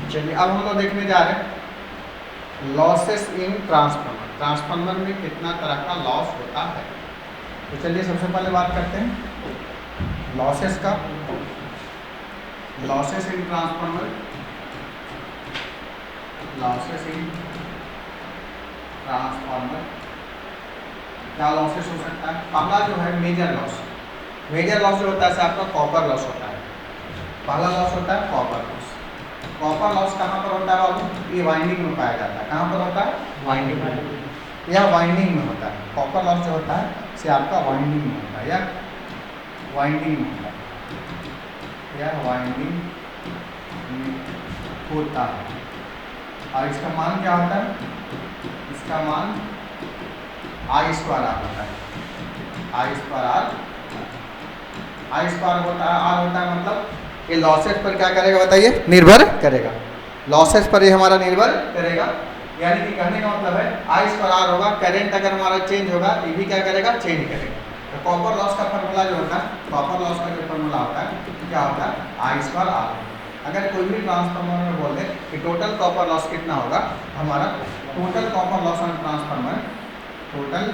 चलिए अब हम लोग देखने जा रहे हैं लॉसेस इन ट्रांसफार्मर। ट्रांसफार्मर में कितना तरह का लॉस होता है। तो चलिए सबसे पहले बात करते हैं लॉसेस का। Losses in transformer, losses in transformer क्या लॉसेस हो सकता है। पहला जो है मेजर लॉस। मेजर लॉस जो होता है आपका कॉपर लॉस होता है। पहला लॉस होता है कॉपर लॉस। कॉपर लॉस कहाँ पर होता है बाबू? ये वाइंडिंग में पाया जाता है। कहाँ पर होता है? वाइंडिंग में, या वाइंडिंग में होता है। कॉपर लॉस जो होता है से आपका वाइंडिंग में होता है, या वाइंडिंग में होता है, या वाइंडिंग में होता है। और इसका मान क्या होता है? इसका मान आई स्क्वायर आर होता है। आई स्क्वायर आर, आई स्क्वायर होता है, आर होता है, मतलब ये लॉसेस पर क्या करेगा बताइए? निर्भर करेगा। लॉसेस पर ये हमारा निर्भर करेगा। यानी कि कहने का मतलब है आई स्क्वायर आर होगा। करंट अगर हमारा चेंज होगा तो ये भी क्या करेगा? चेंज करेगा। तो कॉपर लॉस का फार्मूला जो होता है, कॉपर लॉस का जो फार्मूला होता है क्या होता है? आई स्क्वायर आर। अगर कोई भी ट्रांसफार्मर में बोल दे कि टोटल कॉपर लॉस कितना होगा, हमारा total copper loss on transformer, total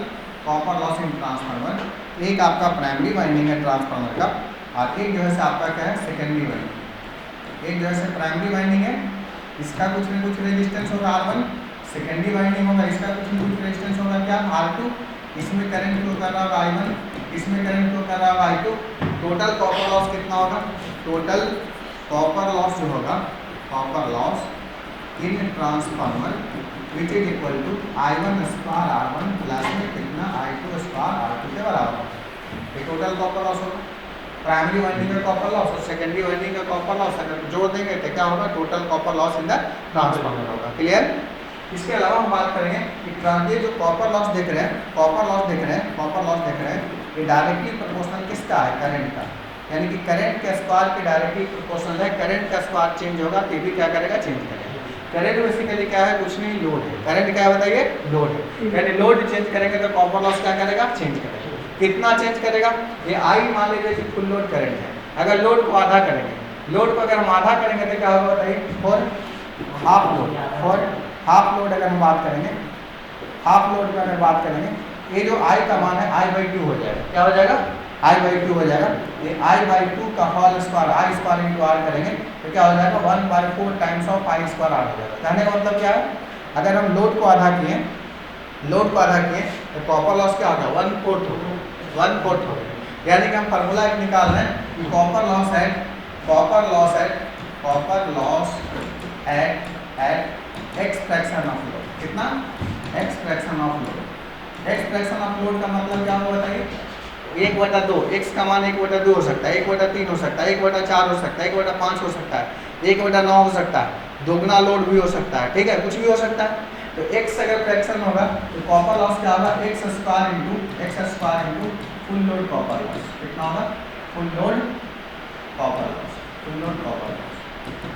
copper loss in transformer, एक आपका प्राइमरी वाइंडिंग है ट्रांसफार्मर का, और एक जो है आपका क्या है? Secondary winding. एक जो है प्राइमरी वाइंडिंग है, इसका कुछ न कुछ रेजिस्टेंस होगा R1। सेकेंडरी वाइंडिंग होगा, इसका कुछ न कुछ रेजिस्टेंस होगा क्या? R2। इसमें करंट फ्लो कर रहा होगा I1, इसमें करंट फ्लो कर रहा होगा I2। टोटल कॉपर लॉस कितना होगा? टोटल कॉपर लॉस जो होगा, copper loss in transformer which is equal to I1 square R1 plus में कितना? I2 स्क्वायर R2 के बराबर। ये टोटल कॉपर लॉस होगा। प्राइमरी वाइंडिंग का कॉपर लॉस और सेकेंडरी वाइंडिंग का कॉपर लॉस अगर जोड़ देंगे तो क्या होगा? Total copper loss in the transformer होगा। क्लियर? इसके अलावा हम बात करेंगे कि ये जो कॉपर लॉस देख रहे हैं, कॉपर लॉस देख रहे हैं, कॉपर लॉस देख रहे हैं, ये डायरेक्टली प्रोपोर्शनल किसका है? करंट का। यानी कि करंट के स्क्वायर के डायरेक्टली प्रोपोर्शनल है। करंट का स्क्वायर चेंज होगा तो भी क्या करेगा? चेंज करेगा। करंट बेसिकली क्या है? कुछ नहीं, लोड है। करंट क्या है बताइए? लोड है। यानी लोड चेंज करेंगे तो कॉपर लॉस क्या करेगा? चेंज करेगा। कितना चेंज करेगा? ये आई मान लीजिए कि फुल लोड करंट है। अगर लोड को आधा करेंगे, लोड को अगर हम आधा करेंगे तो क्या होगा बताइए? For half load, for half load अगर हम बात करेंगे, हाफ लोड में अगर बात करेंगे, ये जो आई का मान है I/2 हो जाएगा। क्या हो जाएगा? I/2 हो जाएगा। ये I/2 का whole square, I square into R करेंगे तो क्या हो जाएगा? 1/4 times of I square R हो जाएगा। कहने का मतलब क्या है? अगर हम लोड को आधा किए, लोड को आधा किए तो कॉपर लॉस क्या होगा? 1/4 हो गया, 1/4 हो गया। यानी कि हम फार्मूला एक निकाल रहे हैं कि कॉपर लॉस है, कॉपर लॉस है, copper loss at x fraction of load. कितना? X fraction of load. X fraction of load का मतलब क्या होगा बताइए? 1/2। एक्स का मान 1/2 हो सकता है, 1/3 हो सकता है, 1/4 हो सकता है, 1/5 हो सकता है, 1/9 हो सकता है, दोगुना लोड भी हो सकता है। ठीक है, कुछ भी हो सकता है। तो x अगर फ्रैक्शन होगा तो कॉपर लॉस क्या होगा? X square into full load copper loss. कितना होगा? Full load copper loss, full load copper loss.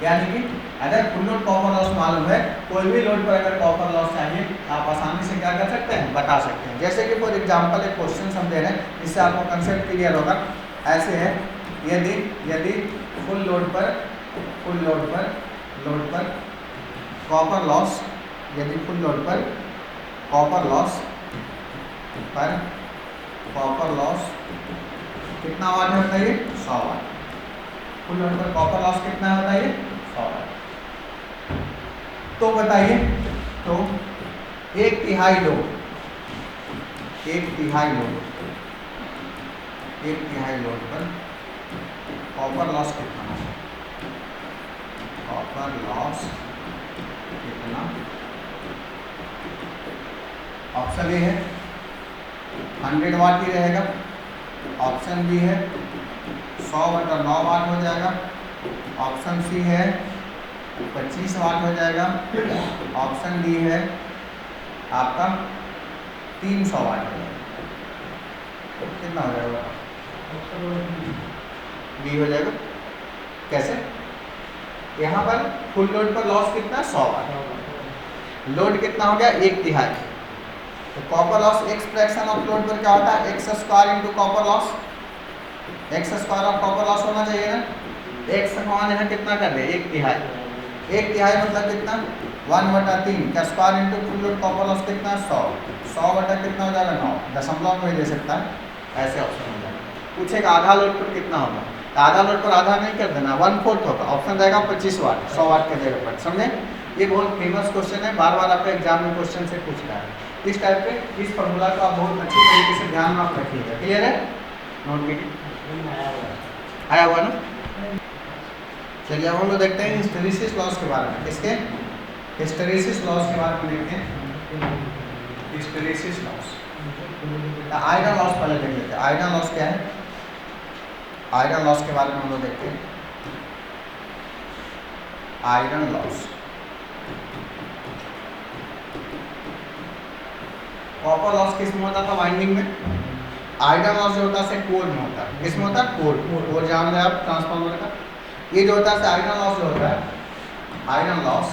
यानी कि अगर फुल लोड कॉपर लॉस मालूम है, कोई भी लोड पर अगर कॉपर लॉस चाहिए आप आसानी से क्या कर सकते हैं? बता सकते हैं। जैसे कि फॉर एग्जांपल एक क्वेश्चन हम दे रहे हैं, इससे आपको कंसेप्ट क्लियर होगा। ऐसे है, यदि फुल लोड पर कॉपर लॉस, यदि फुल लोड पर कॉपर लॉस कितना वाट है बताइए? 100 वाट। फुल लोड पर कॉपर लॉस कितना है बताइए? 100 वाट। तो बताइए, तो 1/3 लोड, 1/3 लोड पर कॉपर लॉस कितना है? कॉपर लॉस कितना? ऑप्शन ए है 100 वाट ही रहेगा, ऑप्शन बी है 100/9 वाट हो जाएगा, ऑप्शन सी है 25 वाट हो जाएगा, ऑप्शन डी है आपका 300 वाट हो जाएगा। कितना हो जाएगा? बी हो जाएगा। कैसे? यहाँ पर फुल लोड पर लॉस कितना? 100 वाट। लोड कितना हो गया? 1/3। तो copper loss x fraction of load पर क्या होता है? X square into copper loss. X square of copper loss होना चाहिए ना। एक्स का मान यहाँ कितना कर रहे हैं? 1/3। एक तिहाई मतलब कितना 1/3, क्या square into full load copper loss कितना 100, 100 बटा कितना हो जाएगा 9, दशमलव में दे सकता है, ऐसे ऑप्शन हो जाएगा। पूछेगा आधा लोड पर कितना होगा, तो आधा लोड पर आधा नहीं कर देना, 1/4 होगा, ऑप्शन रहेगा 25 वाट, 100 वाट के जगह पर, समझे। ये बहुत फेमस क्वेश्चन है, बार बार आपका एग्जाम में क्वेश्चन से पूछता है। इस टाइप के इस फॉर्मूला को आप बहुत अच्छी तरीके से ध्यान में आप रखिएगा, क्लियर है, नोट कीजिए, आया हुआ ना। चलिए अब हम लोग देखते हैं हिस्टैरिसीस लॉस के बारे में, किसके हिस्टैरिसीस लॉस के बारे में देखते हैं। हिस्टैरिसीस लॉस, आयरन लॉस पहले देख लेते हैं। आयरन लॉस क्या है, आयरन लॉस के बारे में हम लोग देखते हैं। आयरन लॉस, कॉपर लॉस किस में होता था, वाइंडिंग में। आयरन लॉस जो होता है कोर में होता है, किसमें होता है, कोर जान रहे आप ट्रांसफार्मर का। ये जो होता है आयरन लॉस जो होता है, आयरन लॉस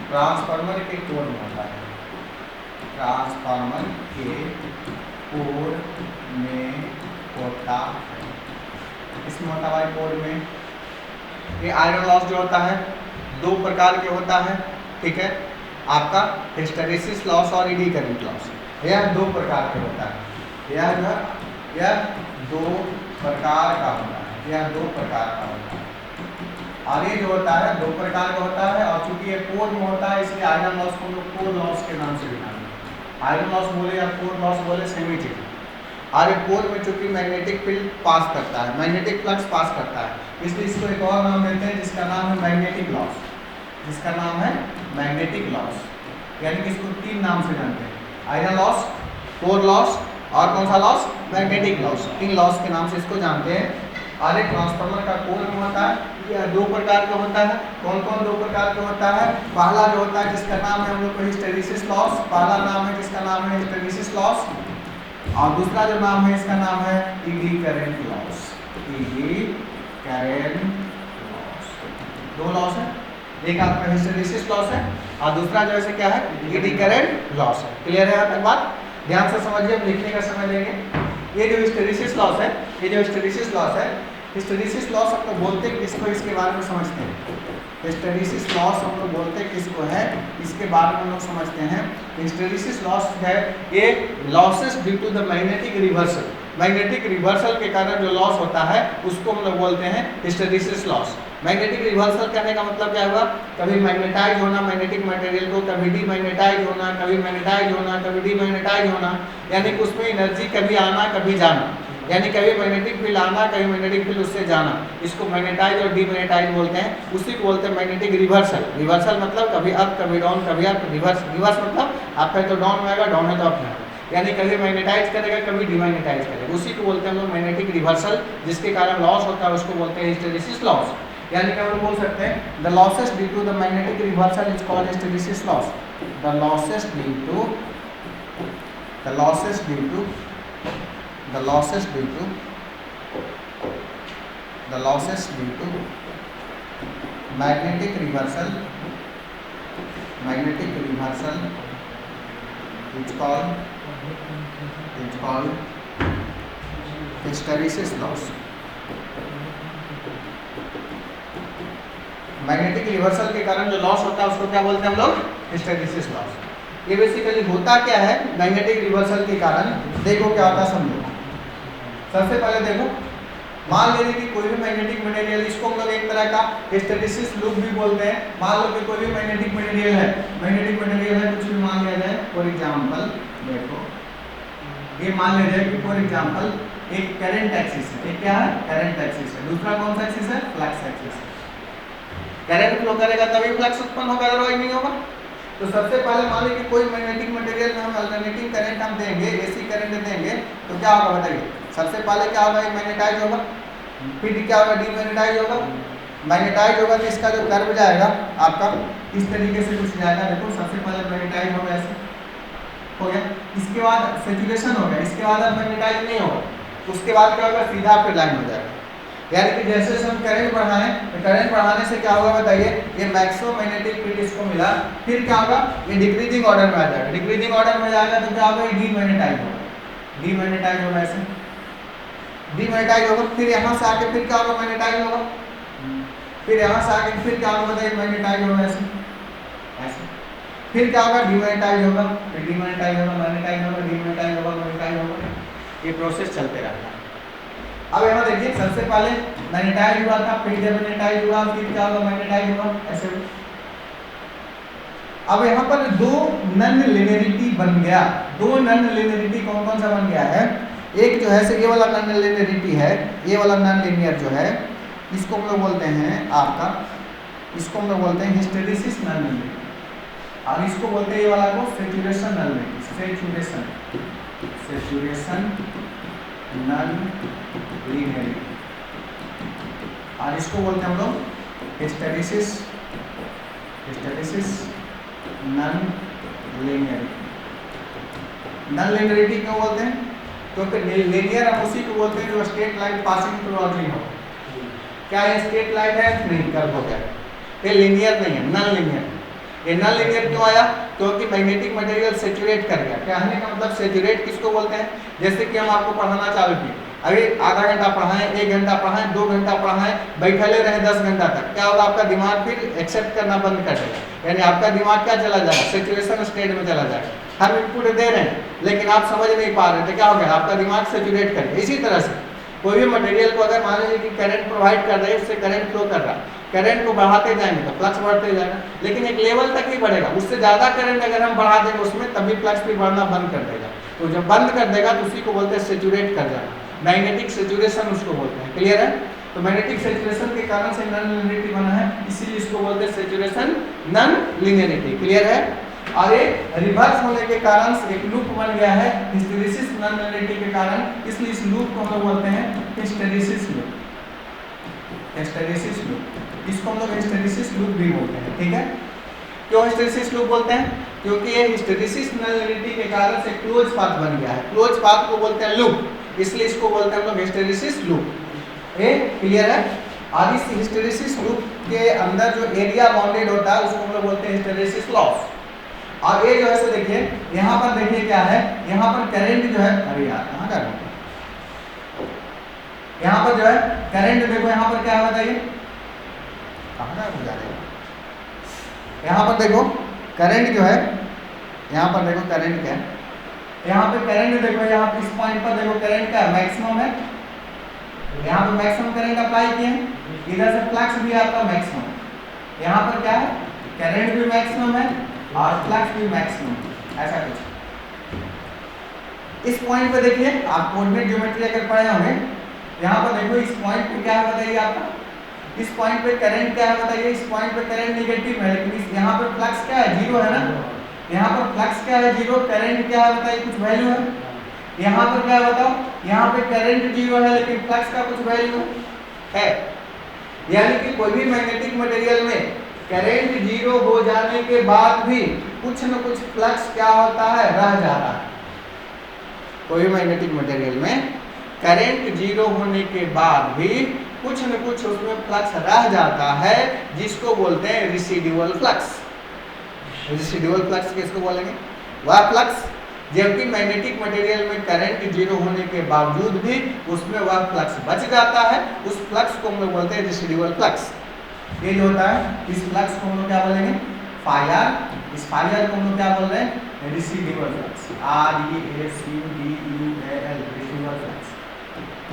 ट्रांसफार्मर के कोर में होता है, ट्रांसफार्मर के कोर में होता है, इसमें होता है कोर में। ये आयरन लॉस जो होता है 2 प्रकार के होता है, ठीक है, आपका हिस्टैरिसीस लॉस और एडी करंट लॉस, यह 2 प्रकार के होता है। यह 2 प्रकार का होता है, यह 2 प्रकार का होता है। और ये जो होता है 2 प्रकार का होता है, और चूंकि ये कोर में होता है इसलिए आयरन लॉस को हम लोग कोर लॉस के नाम से भी जानते हैं। आयरन लॉस बोले या कोर लॉस बोले सेम ही चीज। और ये कोर में चूंकि मैग्नेटिक फील्ड पास करता है, मैग्नेटिक फ्लक्स पास करता है, इसलिए इसको एक और नाम देते हैं जिसका नाम है मैग्नेटिक लॉस, जिसका नाम है मैग्नेटिक लॉस। यानी कि इसको 3 नाम से जानते हैं, आयरन लॉस, कोर लॉस और कौन सा लॉस, मैग्नेटिक लॉस। 3 लॉस के नाम से इसको जानते हैं। और एक ट्रांसफार्मर का कोर में होता है, यह 2 प्रकार का होता है। कौन कौन 2 प्रकार का होता है, पहला जो होता है जिसका नाम है हम लोग को हिस्टैरिसीस लॉस, पहला नाम है जिसका नाम है हिस्टैरिसीस लॉस, और दूसरा जो नाम है इसका नाम है eddy current loss. Eddy current loss, 2 loss है, एक आपका हिस्टैरिसीस लॉस है और दूसरा जो है क्या है, एडी करंट लॉस है। क्लियर है यहाँ तक बात, ध्यान से समझिए, हम लिखने का समय लेंगे। ये जो हिस्टैरिसीस लॉस है, ये जो हिस्टैरिसीस लॉस है, हिस्टैरिसीस लॉस हम लोग बोलते हैं किसको, इसके बारे में समझते हैं। हिस्टैरिसीस लॉस हम लोग बोलते हैं किसको है, इसके बारे में हम लोग समझते हैं। हिस्टैरिसीस लॉस है ये losses due to the magnetic reversal, magnetic reversal के कारण जो लॉस होता है उसको हम लोग बोलते हैं हिस्टैरिसीस लॉस। मैग्नेटिक रिवर्सल कहने का मतलब क्या हुआ, कभी मैग्नेटाइज होना मैग्नेटिक मटेरियल को, कभी डीमैग्नेटाइज होना, कभी मैग्नेटाइज होना, कभी डीमैग्नेटाइज होना, यानी कि उसमें एनर्जी कभी आना कभी जाना, यानी कभी मैग्नेटिक फील्ड आना कभी मैग्नेटिक फील्ड उससे जाना, इसको मैग्नेटाइज और डीमैग्नेटाइज बोलते हैं। उसी को बोलते हैं मैग्नेटिक रिवर्सल। रिवर्सल मतलब कभी अप कभी डाउन, कभी अप, रिवर्स मतलब आप है तो डाउन में आएगा, डाउन है तो अप में आएगा, यानी कभी मैग्नेटाइज करेगा कभी डीमैग्नेटाइज करेगा, उसी को बोलते हैं हम लोग मैग्नेटिक रिवर्सल, जिसके कारण लॉस होता है उसको बोलते हैं हिस्टैरिसीस लॉस। यानी कि हम लोग बोल सकते हैं the losses due to the magnetic reversal is called hysteresis loss. The losses due to magnetic reversal is called hysteresis loss। Magnetic reversal के कारण जो लॉस होता है उसको क्या बोलते हैं हम लोग, हिस्टैरिसीस लॉस। ये बेसिकली होता क्या है मैग्नेटिक रिवर्सल के कारण, देखो क्या होता है समझो। सबसे पहले देखो, मान लीजिए कि कोई भी मैग्नेटिक मटेरियल, इसको हम लोग एक तरह का हिस्टैरिसीस लूप भी बोलते हैं। मान लो कि कोई भी मैग्नेटिक मटेरियल है, कुछ भी मान लिया जाए, फॉर एग्जांपल देखो ये मान लिया जाए कि फॉर एग्जांपल एक करंट एक्सिस है, एक क्या है करंट एक्सिस है, दूसरा कौन सा एक्सिस है, फ्लक्स एक्सिस है। करंट फ्लो करेगा तभी फ्लक्स उत्पन्न होगा, अदरवाइज नहीं होगा। तो सबसे पहले मान लीजिए कि कोई मैग्नेटिक मटेरियल में हम अल्टरनेटिंग करंट हम देंगे, एसी करंट देंगे, तो क्या होगा बताइए। सबसे पहले क्या होगा, मैग्नेटाइज होगा, फिर क्या होगा डीमैग्नेटाइज होगा। मैग्नेटाइज होगा तो इसका जो कर्व जाएगा आपका इस तरीके से कुछ जाएगा, देखो सबसे पहले मैग्नेटाइज होगा, ऐसे हो गया, इसके बाद सैचुरेशन हो गया, इसके बाद अब मैग्नेटाइज नहीं होगा, उसके बाद क्या होगा, सीधा फिर लाइन हो जाएगा। यानी कि जैसे हम करंट बढ़ाएं, तो करंट बढ़ाने से क्या होगा बताइए, ये मैक्सिमम मैग्नेटिक फील्ड इसको मिला, फिर क्या होगा, ये डिक्रीजिंग ऑर्डर में आ जाएगा, डिक्रीजिंग ऑर्डर में जाएगा तो क्या होगा, डीमैग्नेटाइज होगा, डीमैग्नेटाइज होगा, ऐसे डीमैग्नेटाइज होगा, फिर यहाँ से आके फिर क्या होगा, मैग्नेटाइज होगा। फिर यहाँ से आगे फिर क्या होगा, बताइए, मैग्नेटाइज होगा ऐसे ऐसे, फिर क्या होगा, डिमैग्नेटाइज होगा, फिर डिमैग्नेटाइज होगा, मैग्नेटाइज होगा, डिमैग्नेटाइज होगा, मैग्नेटाइज होगा, ये प्रोसेस चलते रहता है। अब यहाँ देखिए, सबसे पहले मैग्नेटाइज हुआ था, फिर डिमैग्नेटाइज हुआ, फिर क्या होगा, मैग्नेटाइज हुआ, ऐसे हुआ। अब यहाँ पर दो नन लिनियरिटी बन गया। दो नन लिनियरिटी कौन कौन सा बन गया है? एक जो है ये वाला नन लिनियरिटी है, ये वाला नन लिनियर जो है इसको हम लोग बोलते हैं आपका, इसको हम लोग बोलते हैं हिस्टेरिसिस नन लिनियरिटी, और इसको बोलते हैं ये वाला को saturation non linearity, saturation non linearity, और इसको बोलते हैं हम लोग hysteresis non linearity. Non linearity क्यों बोलते हैं? क्योंकि लिनियर हम उसी को बोलते हैं जो straight line passing through origin हो। क्या ये स्ट्रेट लाइन है? नहीं, कर्व हो गया, ये लिनियर नहीं है, नन लिनियर। ये नन लिनियर क्यों आया? क्योंकि मैग्नेटिक मटेरियल सैचुरेट कर गया। कहने का मतलब सैचुरेट किसको बोलते हैं? जैसे कि हम आपको पढ़ाना चालू किए, अभी आधा घंटा पढ़ाएं, 1 घंटा पढ़ाएं, 2 घंटा पढ़ाएं, बैठले रहे 10 घंटा तक, क्या होगा, आपका दिमाग फिर एक्सेप्ट करना बंद कर देगा, यानी आपका दिमाग क्या चला जाएगा, सैचुरेशन स्टेट में चला जाएगा। हम इनपुट दे रहे हैं लेकिन आप समझ नहीं पा रहे, तो क्या हो गया, आपका दिमाग सैचुरेट कर गया। इसी तरह से कोई भी मटेरियल को अगर मान लीजिए कि करंट प्रोवाइड कर रहे हैं, उससे करंट फ्लो कर रहा है, करंट को बढ़ाते जाएंगे तो फ्लक्स बढ़ते जाएगा, लेकिन एक लेवल तक ही बढ़ेगा, उससे ज़्यादा करंट अगर हम बढ़ा देंगे उसमें, तभी फ्लक्स भी बढ़ना बंद कर देगा। तो जब बंद कर देगा तो उसी को बोलते हैं सैचुरेट कर जाना, मैग्नेटिक सैचुरेशन उसको बोलते हैं। क्लियर है? तो मैग्नेटिक सैचुरेशन के कारण से नन लिनियरिटी बना है, इसीलिए इसको बोलते हैं सैचुरेशन नन लिनियरिटी। क्लियर है? और एक रिवर्स होने के कारण एक लूप बन गया है हिस्टेरिसिस नन लिनियरिटी के कारण, इसलिए इस लूप को हम लोग बोलते हैं हिस्टेरिसिस लूप। हिस्टेरिसिस लूप, इसको हम लोग हिस्टेरिसिस लूप भी बोलते हैं। ठीक है? क्यों हिस्टेरिसिस लूप बोलते हैं? क्योंकि ये हिस्टेरिसिस नन लिनियरिटी के कारण से क्लोज पाथ बन गया है। क्लोज पाथ को बोलते हैं लूप, इसलिए इसको बोलते हैं हम लोग हिस्टेरिसिस लूप। ये क्लियर है? और इस हिस्टेरिसिस लूप के अंदर जो एरिया बाउंडेड होता है उसको हम लोग बोलते हैं हिस्टेरिसिस लॉस। और ये जो है सो देखिए, यहाँ पर देखिए क्या है, यहाँ पर करंट जो है, अरे यार कहाँ जा रहा है, यहाँ पर जो है करंट देखो, यहाँ पर क्या है बताइए, कहाँ जा रहा है, यहाँ पर देखो करंट जो है, यहाँ पर देखो करंट क्या है, यहाँ पे करंट देखो, यहाँ पे इस पॉइंट पर देखो करंट का मैक्सिमम है, यहाँ पे मैक्सिमम करंट अप्लाई किए, इधर से फ्लक्स भी आपका मैक्सिमम, यहाँ पर क्या है, करंट भी मैक्सिमम है और फ्लक्स भी मैक्सिमम, ऐसा कुछ। इस पॉइंट पे देखिए, आप कोऑर्डिनेट ज्योमेट्री अगर पढ़े होंगे, यहाँ पर देखो इस पॉइंट पे क्या है बताइए आपका, इस पॉइंट पे करंट क्या है बताइए, इस पॉइंट पे करंट नेगेटिव है, लेकिन यहाँ पर फ्लक्स क्या है, 0 है ना, यहाँ पर फ्लक्स क्या है, 0, करंट क्या है बताइए, कुछ वैल्यू है, यहाँ पर क्या बताओ, यहाँ पे करंट 0 है लेकिन फ्लक्स का कुछ वैल्यू है। यानी कि कोई भी मैग्नेटिक मटेरियल में करंट 0 हो जाने के बाद भी कुछ न कुछ फ्लक्स क्या होता है, रह जाता है। कोई भी मैग्नेटिक मटेरियल में करंट 0 होने के बाद भी कुछ न कुछ उसमें फ्लक्स रह जाता है, जिसको बोलते हैं रेसिडुअल फ्लक्स। रेसिडुअल फ्लक्स किसको बोलेंगे? वह फ्लक्स जबकि मैग्नेटिक मटेरियल में करंट 0 होने के बावजूद भी उसमें वह फ्लक्स बच जाता है, उस फ्लक्स को हम लोग बोलते हैं रेसिडुअल फ्लक्स। ये जो होता है, इस फ्लक्स को हम लोग क्या बोलेंगे, फायर। इस फायर को हम लोग क्या बोल रहे हैं, residual flux, RESUDUAL, residual flux.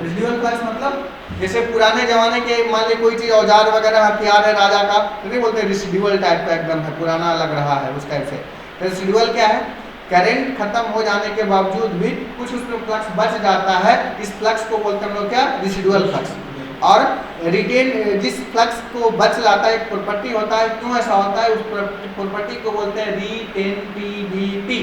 Residual flux मतलब जैसे पुराने जमाने के मान लीजिए कोई चीज औजार वगैरह हथियार है राजा का, तो नहीं बोलते रेसिडुअल टाइप का एकदम है, पुराना लग रहा है, उस टाइप से। रेसिडुअल क्या है, करंट खत्म हो जाने के बावजूद भी कुछ उसमें फ्लक्स बच जाता है, इस फ्लक्स को बोलते हैं हम लोग क्या, रेसिडुअल फ्लक्स। और रिटेन जिस फ्लक्स को बच जाता है, एक प्रॉपर्टी होता है, क्यों ऐसा होता है, उस प्रॉपर्टी को बोलते हैं रिटेंटिविटी।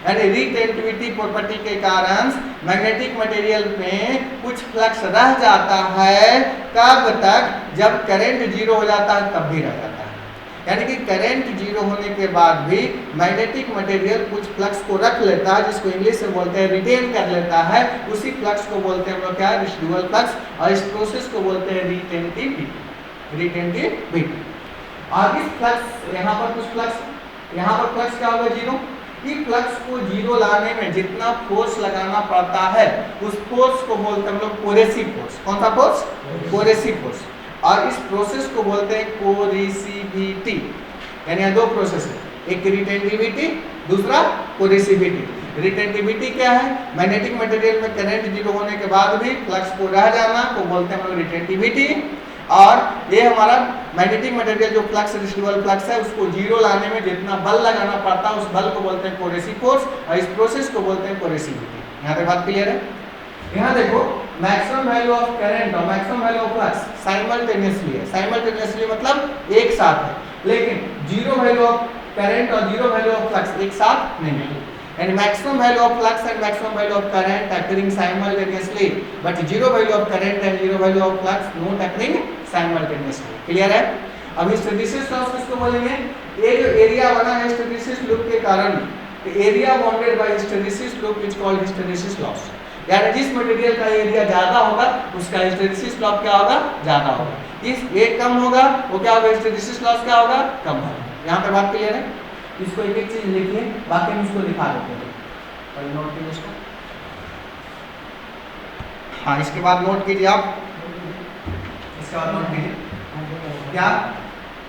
यानी रिटेंटिविटी प्रॉपर्टी के कारण मैग्नेटिक मटेरियल में कुछ फ्लक्स रह जाता है, कब तक, जब करंट 0 हो जाता है तब भी रह जाता है। यानी कि करंट 0 होने के बाद भी मैग्नेटिक मटेरियल कुछ फ्लक्स को रख लेता है, जिसको इंग्लिश में बोलते हैं रिटेन कर लेता है, उसी फ्लक्स को बोलते हैं हम लोग क्या, रेसिडुअल फ्लक्स। और इस प्रोसेस को बोलते हैं रिटेंटिविटी। और इस फ्लक्स, यहाँ पर कुछ फ्लक्स, यहाँ पर फ्लक्स क्या होगा, 0। इस फ्लक्स को 0 लाने में जितना फोर्स लगाना पड़ता है, उस फोर्स को बोलते हैं हम लोग कोरेसिव फोर्स। कौन सा फोर्स? Coercive force. और इस प्रोसेस को बोलते हैं कोरिसिविटी। यानी यहाँ दो प्रोसेस है, एक रिटेंटिविटी, दूसरा कोरिसिविटी। रिटेंटिविटी क्या है? मैग्नेटिक मटेरियल में करंट जीरो होने के बाद भी फ्लक्स को रह जाना को बोलते हैं हम लोग रिटेंटिविटी। और ये हमारा मैग्नेटिक मटेरियल जो फ्लक्स रिसीडुअल फ्लक्स है उसको जीरो लाने में जितना बल लगाना पड़ता है उस बल को बोलते हैं कोरेसिव फोर्स, और इस प्रोसेस को बोलते हैं कोरेसिविटी। यहाँ तक बात क्लियर है? यहाँ देखो मैक्सिमम वैल्यू ऑफ करंट और maximum value of flux simultaneously है। साइमल्टेनियसली मतलब एक साथ है, लेकिन जीरो वैल्यू ऑफ करंट और जीरो वैल्यू ऑफ फ्लक्स एक साथ नहीं है। And maximum value of flux and maximum value of current occurring simultaneously, but zero value of current and zero value of flux not occurring simultaneously. Clear है? अब hysteresis loss किसको बोलेंगे? ये जो एरिया बना है हिस्टैरिसीस लूप के कारण, area bounded by hysteresis loop is called hysteresis loss. यानी जिस मटेरियल का एरिया ज्यादा होगा उसका हिस्टैरिसीस लॉस क्या होगा? ज्यादा होगा। इस ये कम होगा वो क्या होगा? हिस्टैरिसीस लॉस क्या होगा? कम होगा। यहाँ पे बात क्लियर है? इसको एक एक चीज लिखिए, बाकी हम इसको दिखा देते हैं। और नोट कीजिए इसको। हाँ, इसके बाद नोट कीजिए आप, इसके बाद नोट कीजिए क्या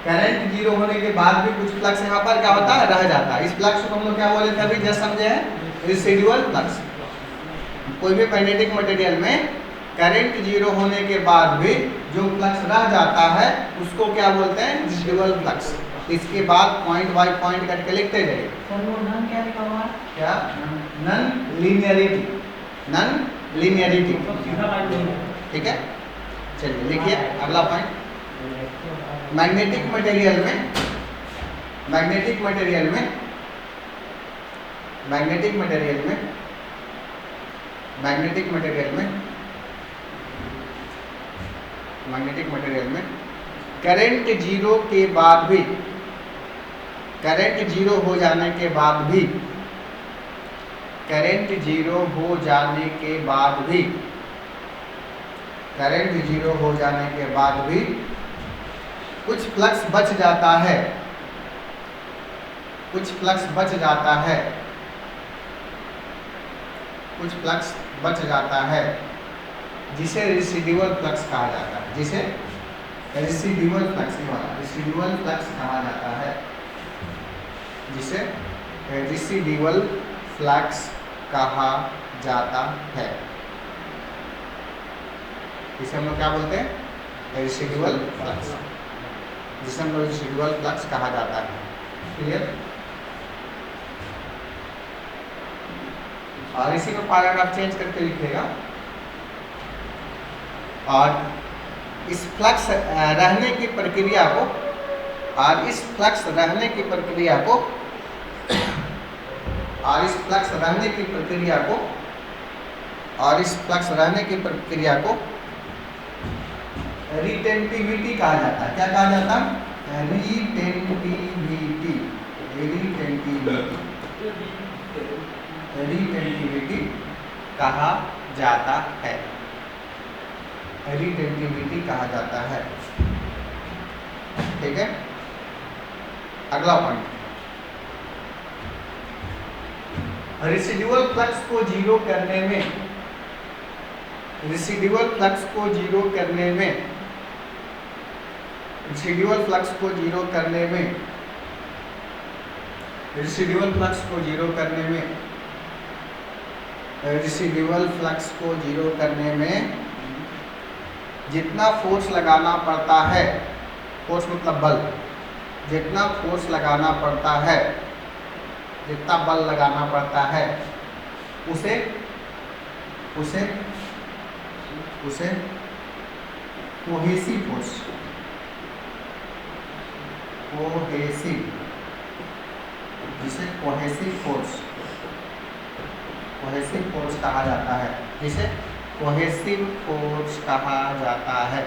करंट जीरो होने के बाद भी कुछ फ्लक्स यहाँ पर क्या होता है? रह जाता है। इस फ्लक्स को हम लोग क्या बोले थे अभी जस्ट समझे हैं? Residual flux. कोई भी मैग्नेटिक मटेरियल में करंट जीरो होने के बाद भी जो फ्लक्स रह जाता है उसको क्या बोलते हैं? Residual flux. इसके बाद पॉइंट बाय पॉइंट करके लिखते जाइए। सर वो नन क्या लिखा हुआ है? क्या? None linearity. नन लीनियरिटी, ठीक है? चलिए लिखिए अगला पॉइंट। मैग्नेटिक मटेरियल में मैग्नेटिक मटेरियल में मैग्नेटिक मटेरियल में मैग्नेटिक मटेरियल में मैग्नेटिक मटेरियल में करंट जीरो के बाद भी, करंट जीरो हो जाने के बाद भी, करंट जीरो हो जाने के बाद भी, करंट जीरो हो जाने के बाद भी कुछ फ्लक्स बच जाता है, कुछ फ्लक्स बच जाता है, कुछ फ्लक्स बच जाता है जिसे रेसिडुअल फ्लक्स कहा जाता है। जिसे रेसिडुअल फ्लक्स रेसिडुअल फ्लक्स कहा जाता है, जिसे रेसिडुअल फ्लक्स कहा जाता है। इसे हम लोग क्या बोलते हैं? रेसिडुअल फ्लक्स, जिसे हम लोग रेसिडुअल फ्लक्स कहा जाता है। क्लियर? और इसी को पैराग्राफ चेंज करके लिखिएगा। और इस फ्लक्स रहने की प्रक्रिया को, और इस फ्लक्स रहने की प्रक्रिया को, और इस फ्लक्स रहने की प्रक्रिया को, और इस फ्लक्स रहने की प्रक्रिया को रिटेंटिविटी कहा जाता है। क्या कहा जाता है? रिटेंटिविटी। रिटेंटिविटी कहा जाता है। रिटेंटिविटी कहा जाता है। ठीक है? अगला पॉइंट, रेसिडुअल फ्लक्स को जीरो करने में, रेसिडुअल फ्लक्स को जीरो करने में, रेसिडुअल फ्लक्स को जीरो करने में, रेसिडुअल फ्लक्स को जीरो करने में, रेसिडुअल फ्लक्स को जीरो करने में जितना फोर्स लगाना पड़ता है, फोर्स मतलब बल, जितना फोर्स लगाना पड़ता है, जितना बल लगाना पड़ता है उसे उसे उसे कोहेसिव फोर्स, कोहेसिव, जिसे कोहेसिव फोर्स, कोहेसिव फोर्स कहा जाता है। जिसे कोहेसिव फोर्स कहा जाता है,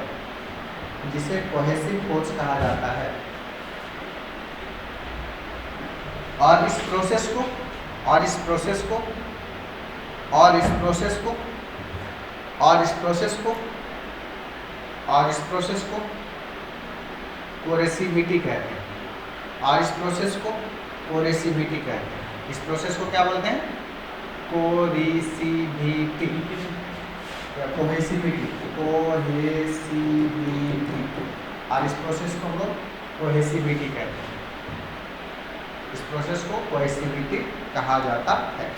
जिसे कोहेसिव फोर्स कहा जाता है। और इस प्रोसेस को, और इस प्रोसेस को, और इस प्रोसेस को, और इस प्रोसेस को, और इस प्रोसेस को कोरेसिविटी कहते हैं। और इस प्रोसेस को कोरेसिविटी कहते हैं। इस प्रोसेस को क्या बोलते हैं? कोरेसिविटी। या कोहेसिविटी, कोहेसिविटी, और इस प्रोसेस को हम लोग कोहेसिविटी कहते हैं। इस प्रोसेस को कोहेसिविटी कहा जाता है।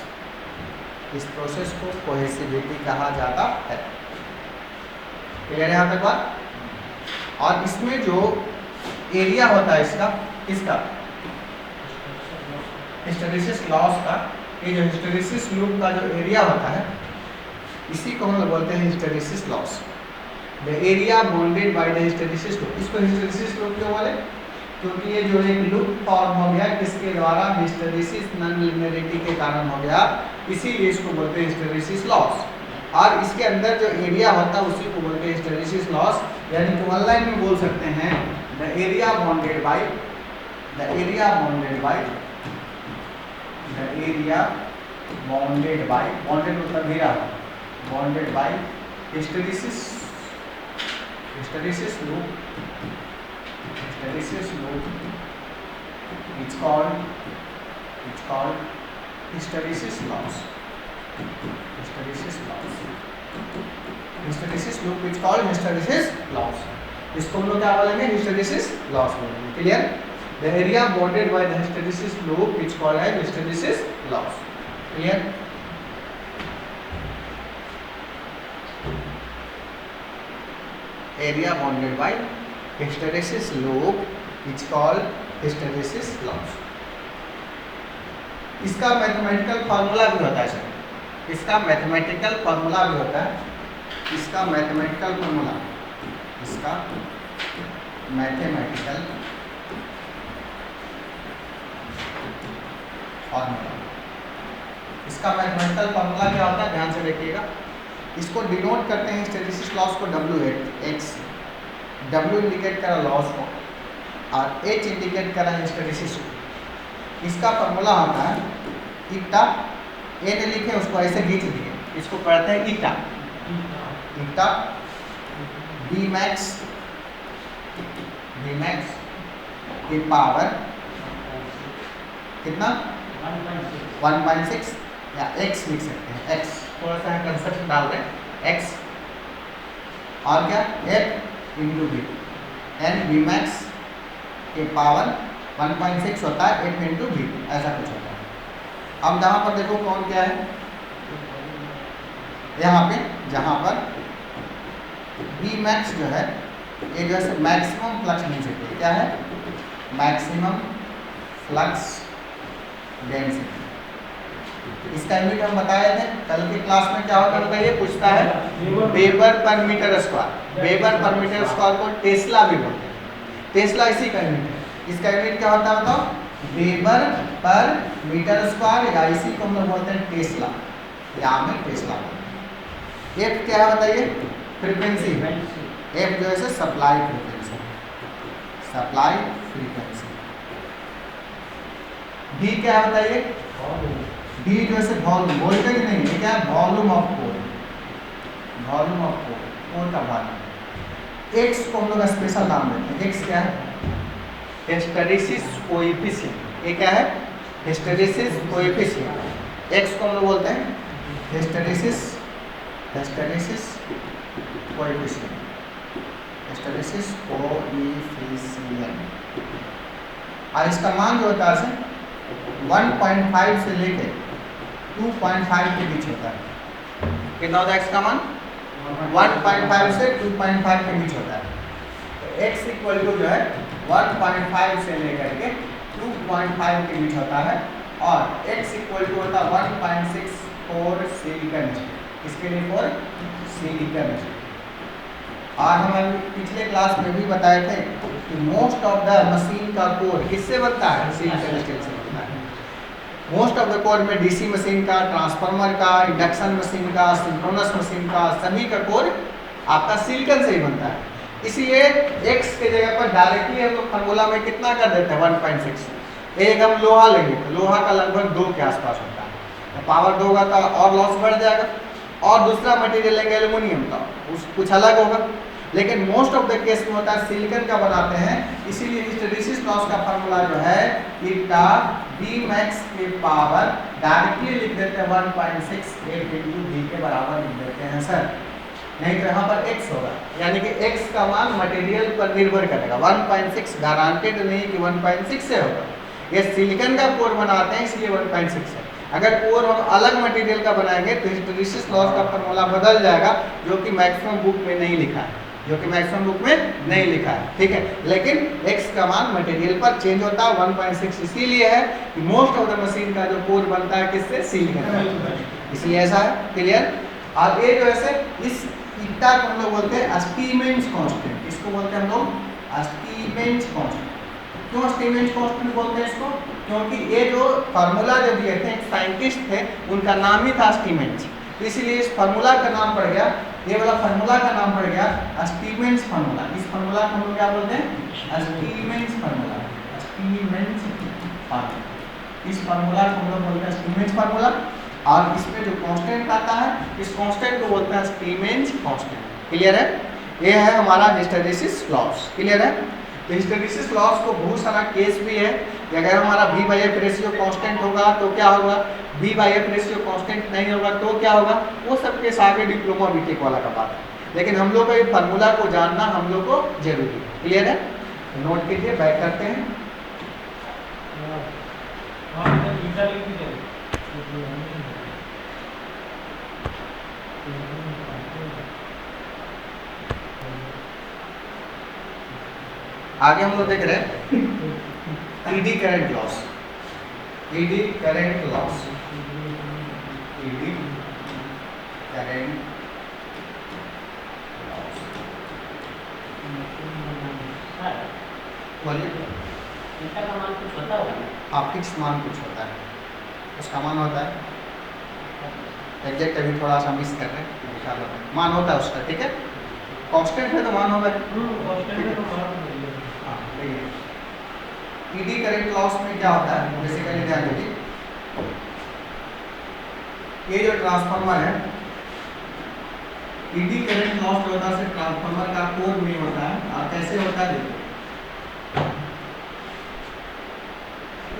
इस प्रोसेस को कोहेसिविटी कहा जाता है। क्लियर है यहाँ तक बात? और इसमें जो एरिया होता है इसका हिस्टैरिसीस लॉस का, ये जो हिस्टैरिसीस लूप का जो एरिया होता है इसी को हम लोग बोलते हैं hysteresis loss. The area bounded by the hysteresis loop. इसको हिस्टैरिसीस लूप क्यों बोले? क्योंकि ये जो एक लूप फॉर्म हो गया किसके द्वारा? हिस्टैरिसीस नॉन लीनियरिटी के कारण हो गया, इसीलिए इसको बोलते हैं हिस्टैरिसीस लॉस। और इसके अंदर जो एरिया होता है उसी को बोलते हैं हिस्टैरिसीस लॉस। यानी कि वन लाइन में बोल सकते हैं the area bounded by bounded मतलब घेरा, bounded by hysteresis loop it's called hysteresis loss. Hysteresis loop is called hysteresis loss. इसको हम लोग क्या बोलेंगे? hysteresis loss बोलेंगे। Clear? The area bounded by the hysteresis loop is called as hysteresis loss. Clear? Area bounded by hysteresis loop is called hysteresis loss. इसका mathematical formula भी होता है सर, इसका मैथमेटिकल फार्मूला भी होता है। इसका मैथमेटिकल फार्मूला क्या होता है? ध्यान से देखिएगा। इसको डिनोट करते हैं हिस्टैरिसीस लॉस को WH से। W इंडिकेट करा लॉस को और H इंडिकेट करा हिस्टैरिसीस को। इसका फॉर्मूला होता है ईटा, ए ने लिखे उसको ऐसे खींच दिए, इसको पढ़ते हैं ईटा बी मैक्स की पावर कितना? 1.6 या x लिख सकते हैं। x थोड़ा सा कंसेप्ट डाल रहे हैं, x और क्या f into B, N B max के पावर 1.6 होता है f इंटू बी, ऐसा कुछ होता है। अब जहाँ पर देखो कौन क्या है, यहाँ पे जहाँ पर बी मैक्स जो है ये जो है मैक्सिमम फ्लक्स डेंसिटी, क्या है? Maximum flux density. इसका यूनिट हम बताए थे कल की क्लास में। क्या होता है ये पूछता है? वेबर पर मीटर स्क्वायर। वेबर पर मीटर स्क्वायर को टेस्ला भी बोलते हैं। टेस्ला इसी का यूनिट है। इसका यूनिट क्या होता है बताओ? वेबर पर मीटर स्क्वायर, या इसी को हम लोग बोलते हैं टेस्ला, या में टेस्ला बोलते हैं। एफ क्या है बताइए? फ्रीक्वेंसी। एफ जो है सप्लाई फ्रीक्वेंसी। डी क्या है बताइए? डी जो है वॉल्यूम, वोल्टेज नहीं, ये क्या है? वॉल्यूम ऑफ कोर का वॉल्यूम। एक्स को हम लोग स्पेशल नाम देते हैं। एक्स क्या है? Hysteresis coefficient. ये क्या है? Hysteresis coefficient. एक्स को हम लोग बोलते हैं हिस्टैरिसीस कोएफिशिएंट। और इसका मान जो होता है 1.5 से लेके 2.5 के बीच होता है। कितना होता है एक्स का मान? 1.5 से 2.5 के बीच होता है। तो एक्स इक्वल टू जो है 1.5 से लेकर के 2.5 के बीच होता है, और एक्स इक्वल टू होता है 1.64 सिलिकॉन। इसके लिए फॉर सिलिकॉन। और हम पिछले क्लास में भी बताए थे कि मोस्ट ऑफ द मशीन का कोर किससे बनता है? सिलिकॉन स्टील से बनता है। मोस्ट ऑफ द कोर में डीसी मशीन का, ट्रांसफार्मर का, इंडक्शन मशीन का, सिंक्रोनस मशीन का, सभी का कोर आपका सिलिकॉन से ही बनता है। इसलिए x के जगह पर डायरेक्टली हम लोग फार्मूला में कितना कर देते हैं? 1.6। एक हम लोहा लेंगे तो लोहा का लगभग 2 के आसपास होता है, तो पावर 2 होगा तो और लॉस बढ़ जाएगा। और दूसरा मटेरियल लेंगे एल्युमिनियम, तो कुछ अलग होगा। लेकिन मोस्ट ऑफ द केस में होता है सिलिकॉन का बनाते हैं। इसीलिए हिस्टैरिसीस लॉस का फार्मूला जो है ईटा बी मैक्स के पावर डायरेक्टली लिख देते हैं 1.6 F इंटू बी के बराबर लिख देते हैं सर। नहीं तो यहाँ पर x होगा, यानी कि x का मान मटेरियल पर निर्भर करेगा। 1.6 गारंटेड नहीं कि 1.6 से होगा, ये सिलिकॉन का कोर बनाते हैं इसलिए 1.6 है। अगर कोर हम अलग मटेरियल का बनाएंगे तो हिस्टैरिसीस लॉस का फार्मूला बदल जाएगा, जो कि मैक्सिमम बुक में नहीं लिखा है, जो कि मैक्सिमम बुक में नहीं लिखा है, ठीक है। लेकिन x का मान मटेरियल पर चेंज होता है। 1.6 इसीलिए है कि मोस्ट ऑफ द मशीन का जो कोर बनता है किससे, सिलिकॉन, इसलिए ऐसा है। क्लियर। और ये जो ऐसे इस ईटा को हम लोग बोलते हैं स्टीमेंस कांस्टेंट, इसको बोलते हैं हम लोग स्टीमेंस कांस्टेंट। क्यों स्टीमेंस कांस्टेंट बोलते हैं इसको, क्योंकि ये जो फार्मूला जो दिए थे एक साइंटिस्ट थे, उनका नाम ही था स्टीमेंस, इसीलिए इस फार्मूला का नाम पड़ गया, ये वाला फार्मूला का नाम पड़ गया स्टीमेंस फार्मूला। इस फार्मूला को हम लोग क्या बोलते हैं, स्टीमेंस फार्मूला, स्टीमेंस फार्मूला। इस फार्मूला को हम लोग बोलते हैं स्टीमेंस फार्मूला। और इसमें जो कांस्टेंट आता है, इस कांस्टेंट को बोलते हैं स्टीमेंस कांस्टेंट। क्लियर है। ये है हमारा हिस्टैरिसीस लॉस। क्लियर है। तो हिस्टैरिसीस लॉस को बहुत सारा केस भी है कि अगर हमारा V/F रेशियो कांस्टेंट होगा तो क्या होगा, V/F रेशियो कांस्टेंट नहीं होगा तो क्या होगा, वो सब केस आगे डिप्लोमा बीटेक वाला का बात है। लेकिन हम लोग को ये फार्मूला को जानना हम लोग को जरूरी है। क्लियर है। नोट कीजिए, बैक करते हैं। आगे हम लोग देख रहे हैं ED current loss, ED current loss, ED current loss. बोलिए। ईटा का मान कुछ होता होगा ना? हाँ, फिक्स मान कुछ होता है, उसका मान होता है एग्जैक्ट, अभी थोड़ा सा मिस कर रहे हैं, मान होता है उसका, ठीक है। कांस्टेंट है तो मान होगा। कांस्टेंट है तो मान होगा। ईडी करंट लॉस में क्या होता है, बेसिकली ध्यान दीजिए, ये जो ट्रांसफार्मर है, ईडी करंट लॉस जो होता है ट्रांसफार्मर का कोर में होता है। और कैसे होता है देखिए,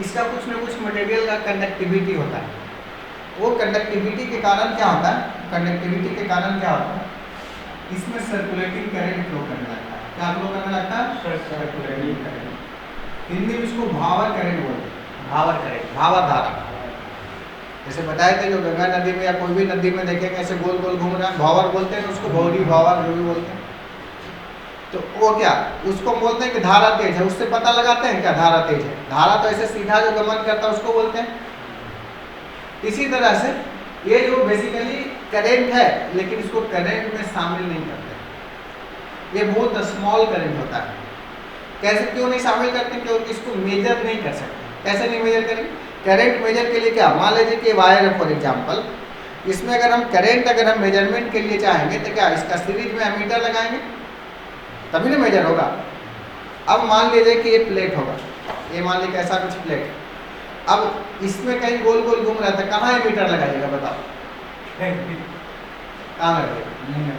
इसका कुछ न कुछ मटेरियल का कंडक्टिविटी होता है। वो कंडक्टिविटी के कारण क्या होता है, कंडक्टिविटी के कारण क्या होता है, इसमें सर्कुलेटिंग करंट फ्लो करने लगता है। क्या फ्लो करने लगता है, सर्कुलेटिंग करंट। हिंदी में इसको भावर करंट बोलते हैं, भावर करंट, भावर धारा। जैसे बताए थे जो गंगा नदी में या कोई भी नदी में देखें कैसे गोल गोल घूम रहा है, भावर बोलते हैं, तो उसको भौरी भावर जो भी बोलते हैं। तो वो क्या, उसको बोलते हैं कि धारा तेज है, उससे पता लगाते हैं क्या धारा तेज है। धारा तो ऐसे सीधा जो गमन करता है उसको बोलते हैं। इसी तरह से ये जो बेसिकली करंट है, लेकिन इसको करंट में शामिल नहीं करते, ये बहुत स्मॉल करंट होता है। कैसे, क्यों नहीं शामिल करते, क्योंकि इसको मेजर नहीं कर सकते। कैसे नहीं मेजर करेंगे, करंट मेजर के लिए क्या, मान लीजिए कि वायर है फॉर एग्जांपल, इसमें अगर हम करंट अगर हम मेजरमेंट के लिए चाहेंगे तो क्या इसका सीरीज में एमीटर लगाएंगे तभी ना मेजर होगा। अब मान लीजिए कि ये प्लेट होगा, ये मान लीजिए ऐसा कुछ प्लेट, अब इसमें कहीं गोल गोल घूम रहा था, कहाँ एमीटर लगाइएगा बताओ, कहाँ लगेगा,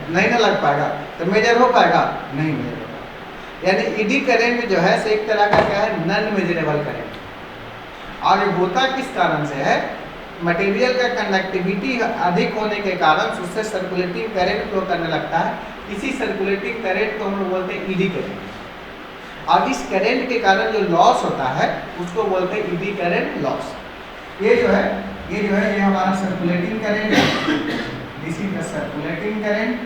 नहीं ना लग पाएगा, तो मेजर हो पाएगा, नहीं मेजर होगा। यानी ईडी करंट जो है से एक तरह का क्या है, नॉन मेजरेबल करंट। और ये होता किस कारण से है, मटेरियल का कंडक्टिविटी अधिक होने के कारण उससे सर्कुलेटिंग करंट फ्लो करने लगता है। इसी सर्कुलेटिंग करंट को हम लोग बोलते हैं ईडी करंट। और इस करंट के कारण जो लॉस होता है उसको बोलते हैं ईडी करंट लॉस। ये जो है ये हमारा सर्कुलेटिंग करंट है, this is the circulating current,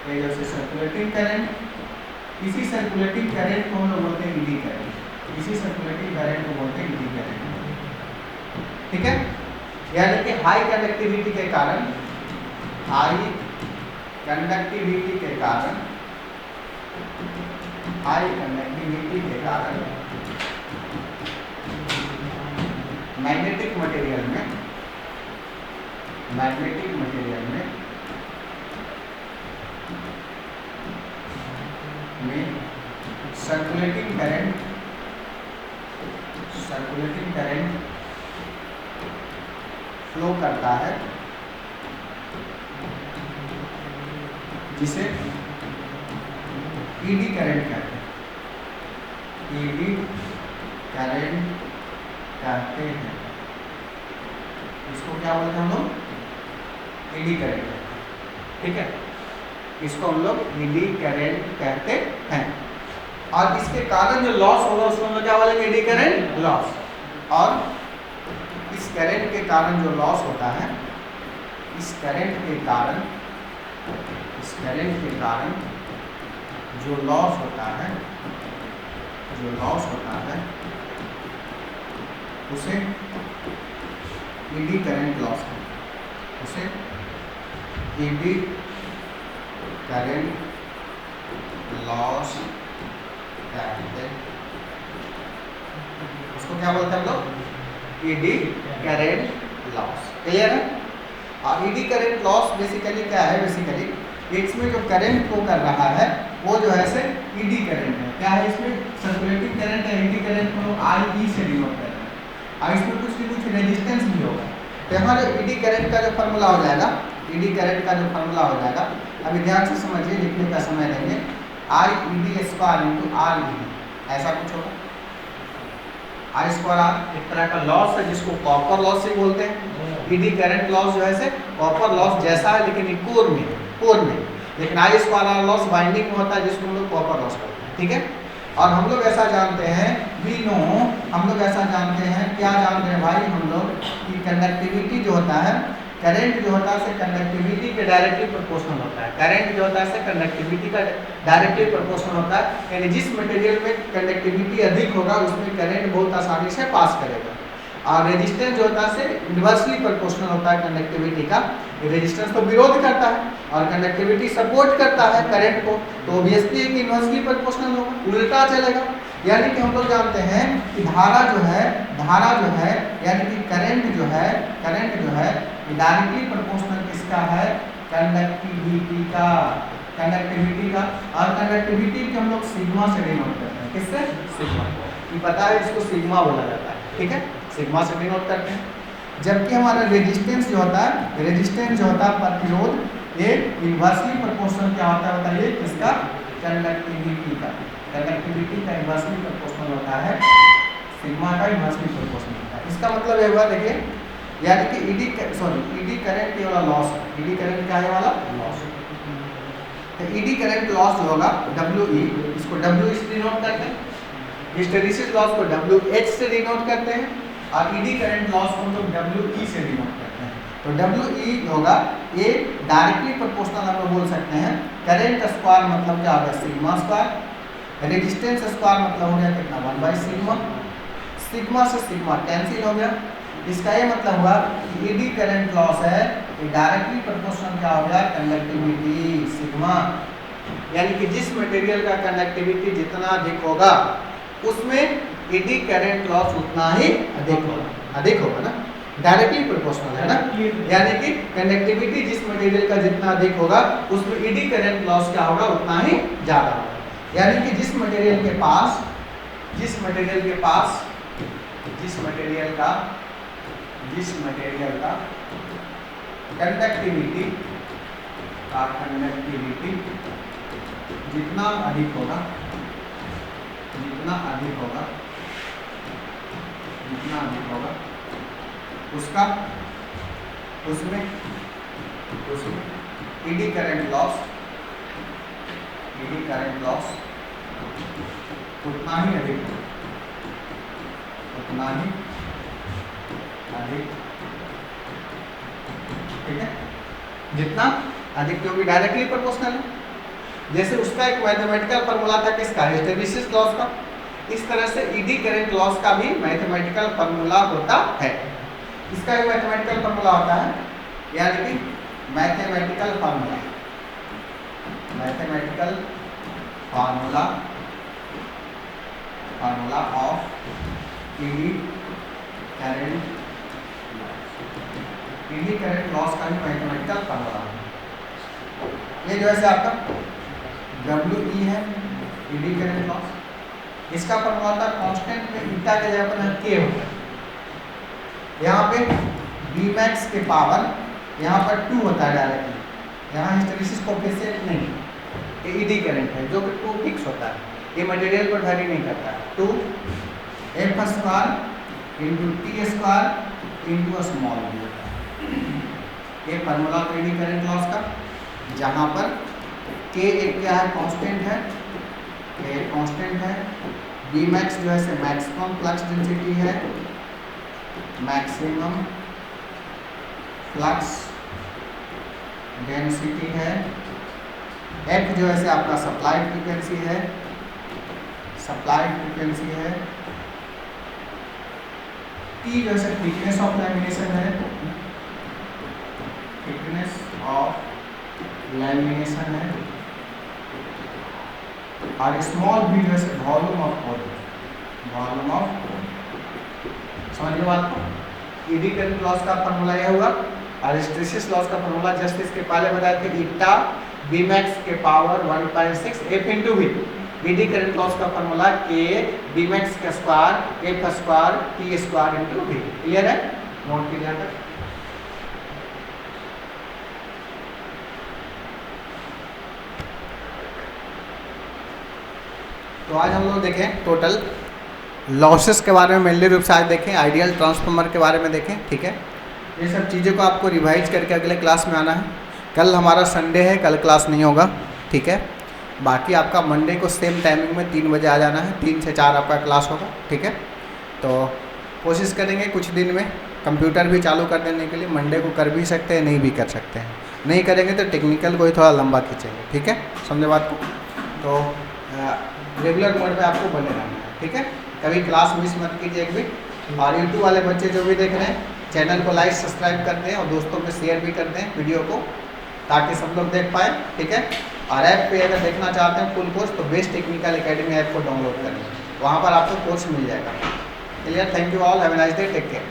ये जो सर्कुलेटिंग करंट, इसी सर्कुलेटिंग करंट को हम लोग बोलते हैं ईडी करंट, इसी सर्कुलेटिंग करंट को बोलते हैं ईडी करंट। ठीक है। यानी कि हाई कंडक्टिविटी के कारण, हाई कंडक्टिविटी के कारण, हाई कंडक्टिविटी के कारण मैग्नेटिक मटेरियल में, मैग्नेटिक मटेरियल में सर्कुलेटिंग करंट फ्लो करता है, जिसे ईडी करंट कहते हैं, ईडी करंट कहते हैं। इसको क्या बोलते हैं हम लोग, ईडी करंट। ठीक है। इसको हम लोग एडी करेंट कहते हैं। और इसके कारण जो लॉस होगा उसको हम लोग क्या बोलेंगे, एडी करेंट लॉस। और इस करंट के कारण जो लॉस होता है, इस करंट के कारण जो लॉस होता है उसे एडी करंट लॉस है, उसे एडी करंट लॉस कहते हैं। उसको क्या बोलते हैं हम लोग, एडी करंट लॉस। क्लियर है? और एडी करंट लॉस बेसिकली क्या है, बेसिकली इसमें जो करंट को कर रहा है वो जो है से एडी करंट है। क्या है इसमें, सर्कुलेटिंग करंट है, एडी करंट को आई से डिनोट कर रहे हैं। और इसमें कुछ रेजिस्टेंस भी होगा। तो यहाँ जो एडी करंट का जो फार्मूला हो जाएगा, एडी करंट का जो फार्मूला हो जाएगा, अभी ध्यान से समझिए, लिखने का समय देंगे, I ED square into R ED, ऐसा कुछ होगा। आई स्क्वायर आर एक तरह का लॉस है जिसको कॉपर लॉस से बोलते हैं। ईडी करंट लॉस जो है से कॉपर लॉस जैसा है लेकिन कोर में, लेकिन आई स्क्वायर आर लॉस वाइंडिंग में होता है जिसको हम लोग कॉपर लॉस बोलते हैं। ठीक है? और हम लोग ऐसा जानते हैं, वी नो, हम लोग ऐसा जानते हैं, क्या जानते हैं भाई हम लोग, कि कंडक्टिविटी जो होता है, करंट जो होता है कंडक्टिविटी के डायरेक्टली प्रोपोर्शनल होता है। करंट जो होता है कंडक्टिविटी का डायरेक्टली प्रोपोर्शनल होता है, यानी जिस मटेरियल में कंडक्टिविटी अधिक होगा उसमें करंट बहुत आसानी से पास करेगा। और रेजिस्टेंस जो होता है इन्वर्सली प्रोपोर्शनल होता है कंडक्टिविटी का। रेजिस्टेंस तो विरोध करता है और कंडक्टिविटी सपोर्ट करता है करंट को, तो ऑब्वियसली कि इन्वर्सली प्रोपोर्शनल होगा, उल्टा चलेगा। यानी कि हम लोग जानते हैं कि धारा जो है यानी कि करंट जो है डायरेक्टली प्रोपोर्शनल किसका है, कंडक्टिविटी का। और कंडक्टिविटी को हम लोग सिग्मा से डिनोट करते हैं। किससे? सिग्मा। ये पता है, इसको सिग्मा बोला जाता है। ठीक है? सिग्मा से डिनोट करते हैं। जबकि हमारा रेजिस्टेंस जो होता है प्रतिरोध, ये इन्वर्सली प्रोपोर्शनल क्या होता है बताइए, किसका, कंडक्टिविटी का। कंडक्टिविटी का इन्वर्सली प्रोपोर्शनल होता है, सिग्मा का इन्वर्सली प्रोपोर्शनल होता है। इसका मतलब ये हुआ, देखिए, यानी कि ईडी करंट ये वाला लॉस है। ईडी करंट क्या है वाला लॉस। तो ईडी करंट लॉस जो होगा WE, इसको WE से डिनोट करते हैं। हिस्टैरिसीस लॉस को WH से डिनोट करते हैं और ईडी करंट लॉस को हम लोग WE से डिनोट करते हैं। तो WE होगा, ये डायरेक्टली प्रोपोर्शनल हम लोग बोल सकते हैं। करंट स्क्वायर मतलब क्या होगा, सिग्मा स्क्वायर। रेजिस्टेंस स्क्वायर मतलब हो गया कितना, 1/सिग्मा। सिग्मा से सिग्मा कैंसिल हो गया। इसका ये मतलब हुआ कि ईडी करंट लॉस है, ये डायरेक्टली प्रोपोर्शनल क्या हो गया, कंडक्टिविटी सिग्मा। यानी कि जिस मटेरियल का कंडक्टिविटी जितना अधिक होगा उसमें ईडी करंट लॉस उतना ही अधिक होगा ना, डायरेक्टली प्रोपोर्शनल है ना। यानी कि कंडक्टिविटी जिस मटेरियल का जितना अधिक होगा उसमें ईडी करंट लॉस क्या होगा, उतना ही ज़्यादा होगा। यानी कि जिस मटेरियल के पास कंडक्टिविटी जितना अधिक होगा उसमें ईडी करंट लॉस उतना ही अधिक ठीक है, जितना अधिक, क्योंकि डायरेक्टली प्रोपोर्शनल है। जैसे उसका एक मैथमेटिकल फार्मूला था किसका, हिस्टैरिसीस लॉस का। इस तरह से ईडी करंट लॉस का भी मैथमेटिकल फार्मूला होता है। इसका एक मैथमेटिकल फार्मूला होता है, यानी कि mathematical formula of ED current loss का भी मैथमेटिकल फार्मूला है। ये जो है आपका WE है, ईडी करंट लॉस। इसका फार्मूला था कांस्टेंट में ईटा के जगह पर K होता है। यहाँ पे Bmax के पावर यहाँ पर 2 होता है डायरेक्टली। यहाँ हिस्टैरिसीस कोएफिशिएंट नहीं, ये ईडी करंट है जो कि 2 फिक्स होता है, ये मटेरियल पर वैरी नहीं करता है। 2 F square into T square into small b, ये फार्मूला ईडी करंट लॉस का, जहाँ पर के एक क्या है, कांस्टेंट है, के कांस्टेंट है। बी मैक्स जो है से मैक्सिमम फ्लक्स डेंसिटी है, मैक्सिमम फ्लक्स डेंसिटी है। एफ जो है से आपका सप्लाइड फ्रीक्वेंसी है, सप्लाइड फ्रीक्वेंसी है। टी जो है थिकनेस ऑफ लैमिनेशन है, थिकनेस ऑफ लैमिनेशन है। और स्मॉल भी जो है volume of body, volume of, समझ लो बात को। ईडी करंट लॉस का फॉर्मूला यह हुआ, और हिस्टैरिसीस लॉस का फॉर्मूला जस्ट इसके पहले बताए थे, ईटा बी मैक्स के power 1.6 F into V. Eddy current loss का फॉर्मूला के बी मैक्स का square F square T square into V. Clear है, नोट कीजिए तक। तो आज हम लोग देखें टोटल लॉसेस के बारे में, मेनली रूप से आज देखें, आइडियल ट्रांसफार्मर के बारे में देखें, ठीक है। ये सब चीज़ों को आपको रिवाइज करके अगले क्लास में आना है। कल हमारा संडे है, कल क्लास नहीं होगा, ठीक है। बाकी आपका मंडे को सेम टाइमिंग में 3 बजे आ जाना है, 3 से 4 आपका क्लास होगा, ठीक है। तो कोशिश करेंगे कुछ दिन में कंप्यूटर भी चालू कर देने के लिए। मंडे को कर भी सकते हैं, नहीं भी कर सकते हैं। नहीं करेंगे तो टेक्निकल को ही थोड़ा लंबा खींचेंगे, ठीक है, समझे बात को। तो रेगुलर मोड पे आपको बने रहना है, ठीक है। कभी क्लास मिस मत कीजिए एक भी। और यूट्यूब वाले बच्चे जो भी देख रहे हैं, चैनल को लाइक सब्सक्राइब कर दें और दोस्तों में शेयर भी कर दें वीडियो को, ताकि सब लोग देख पाए, ठीक है। और ऐप पे अगर देखना चाहते हैं फुल कोर्स तो बेस्ट टेक्निकल एकेडमी ऐप को डाउनलोड करें, वहाँ पर आपको कोर्स मिल जाएगा। Clear, thank you all, have a nice day, take care.